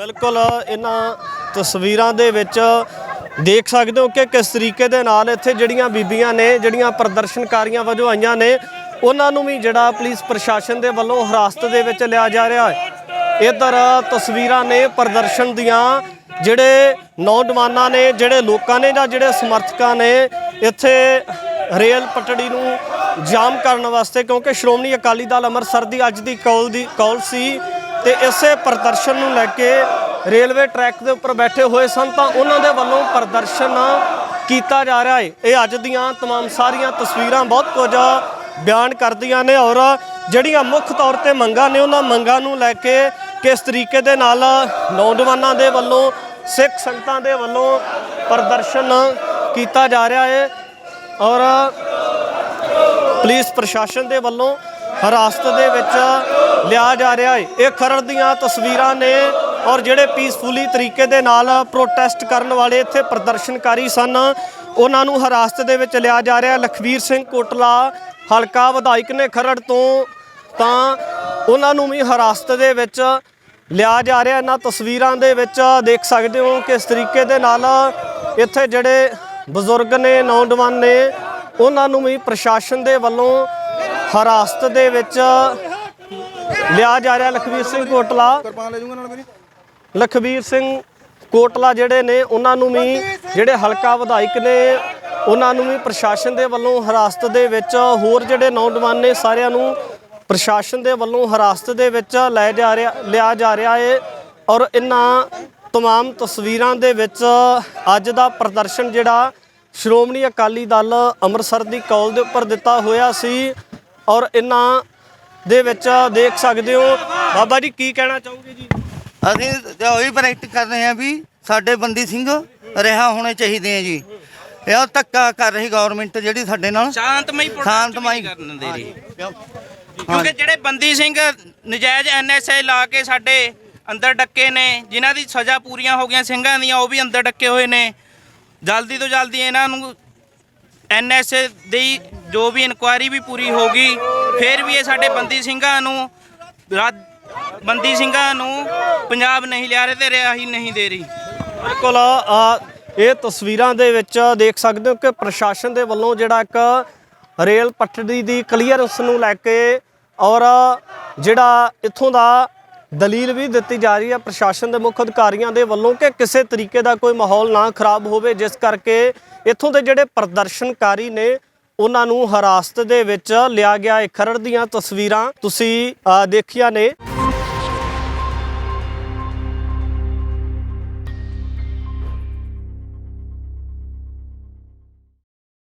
बिल्कुल इन्हां तस्वीरां दे विच देख सकते हो कि किस तरीके दे नाल इत्थे जिहड़ियां बीबीआं ने जिहड़ियां प्रदर्शनकारियां वजों आईयां ने उन्हां नूं भी जिहड़ा पुलिस प्रशासन दे वल्लों हिरासत दे विच लिया जा रहा है। इधर तस्वीरां ने प्रदर्शन दियां जिहड़े नौजवानां ने जिहड़े लोकां ने जां जिहड़े समर्थकां ने इत्थे रेल पटड़ी नूं जाम करन वास्ते क्योंकि श्रोमणी अकाली दल अंमृतसर दी अज दी कौल सी ते इसे प्रदर्शन नूं लैके रेलवे ट्रैक के उपर बैठे हुए सन तो उन्होंने वालों प्रदर्शन किया जा रहा है। ये अज दियां तमाम सारियां तस्वीरां बहुत कुछ बयान करदियां ने और जड़ियां मुख्य तौर पर मंगां ने उन्हां मंगां नूं लैके किस तरीके दे नाल नौजवानों के वालों सिख संगतां दे वालों प्रदर्शन किया जा रहा है और पुलिस प्रशासन के वालों हिरासत दे विच लिया जा रहा है। ये खरड़ दियां तस्वीरां ने और जिहड़े पीसफुली तरीके दे नाल प्रोटेस्ट करन वाले इत्थे प्रदर्शनकारी सन उन्हां नूं हिरासत दे विच लिया जा रहा। लखबीर सिंह कोटला हलका विधायक ने खरड़ तो उन्हां नूं भी हिरासत दे विच लिया जा रहा। इन्हां तस्वीरां दे विच देख सकते हो किस तरीके दे नाल इत्थे जिहड़े बजुर्ग ने नौजवान ने उन्हां नूं भी प्रशासन दे वल्लों हिरासत दे विच लिया जा रहा। लखबीर सिंह कोटला जिहड़े ने उन्होंने भी जिहड़े हलका विधायक ने उन्होंने भी प्रशासन के वलों हिरासत दे विच होर जिहड़े नौजवान ने सारिਆਂ ਨੂੰ प्रशासन के वलों हिरासत दे विच लिया जा रहा है और इन्हां तमाम तस्वीरां दे विच अज दा प्रदर्शन जिहड़ा श्रोमणी अकाली दल अंमृतसर की कौल के उपर दिता होया सी और इन्हां दे विच देख सकते हो। बाबा जी की कहना चाहोगे जी? ਅਸੀਂ ਉਹੀ ਪ੍ਰੈਕਟਿਸ ਕਰ ਰਹੇ ਹਾਂ ਵੀ ਸਾਡੇ ਬੰਦੀ ਸਿੰਘ ਰਿਹਾ ਹੋਣੇ ਚਾਹੀਦੇ ਆ ਜੀ। ਇਹ ਧੱਕਾ ਕਰ ਰਹੀ ਗਵਰਨਮੈਂਟ ਜਿਹੜੀ ਸਾਡੇ ਨਾਲ ਸ਼ਾਂਤਮਈ ਕਰਨ ਦੇ ਰਹੀ ਕਿਉਂਕਿ ਜਿਹੜੇ ਬੰਦੀ ਸਿੰਘ ਨਜਾਇਜ਼ ਐਨਐਸਏ ਲਾ ਕੇ ਸਾਡੇ ਅੰਦਰ ਡੱਕੇ ਨੇ ਜਿਨ੍ਹਾਂ ਦੀ ਸਜ਼ਾ ਪੂਰੀਆਂ ਹੋ ਗਈਆਂ ਸਿੰਘਾਂ ਦੀਆਂ ਉਹ ਵੀ ਅੰਦਰ ਡੱਕੇ ਹੋਏ ਨੇ। ਜਲਦੀ ਤੋਂ ਜਲਦੀ ਇਹਨਾਂ ਨੂੰ ਐਨਐਸਏ ਦੀ ਜੋ ਵੀ ਇਨਕੁਆਇਰੀ ਵੀ ਪੂਰੀ ਹੋਗੀ ਫਿਰ ਵੀ ਇਹ ਸਾਡੇ ਬੰਦੀ ਸਿੰਘਾਂ ਨੂੰ पंजाब नहीं लिया रहे ते रिहाई नहीं दे रही। बिल्कुल ये तस्वीरां दे विच देख सकते हो कि प्रशासन के वलों जिहड़ा एक रेल पटड़ी की क्लीयरेंस नूं लैके और जिहड़ा इत्थों दा दलील भी दी जा रही है प्रशासन के मुख्य अधिकारियों के वलों कि किसी तरीके का कोई माहौल ना खराब होवे जिस करके इत्थों के जिहड़े प्रदर्शनकारी ने उन्हां नूं हिरासत दे विच लिया गया। खरड़ दीयां तस्वीरां तुसीं देखियां ने।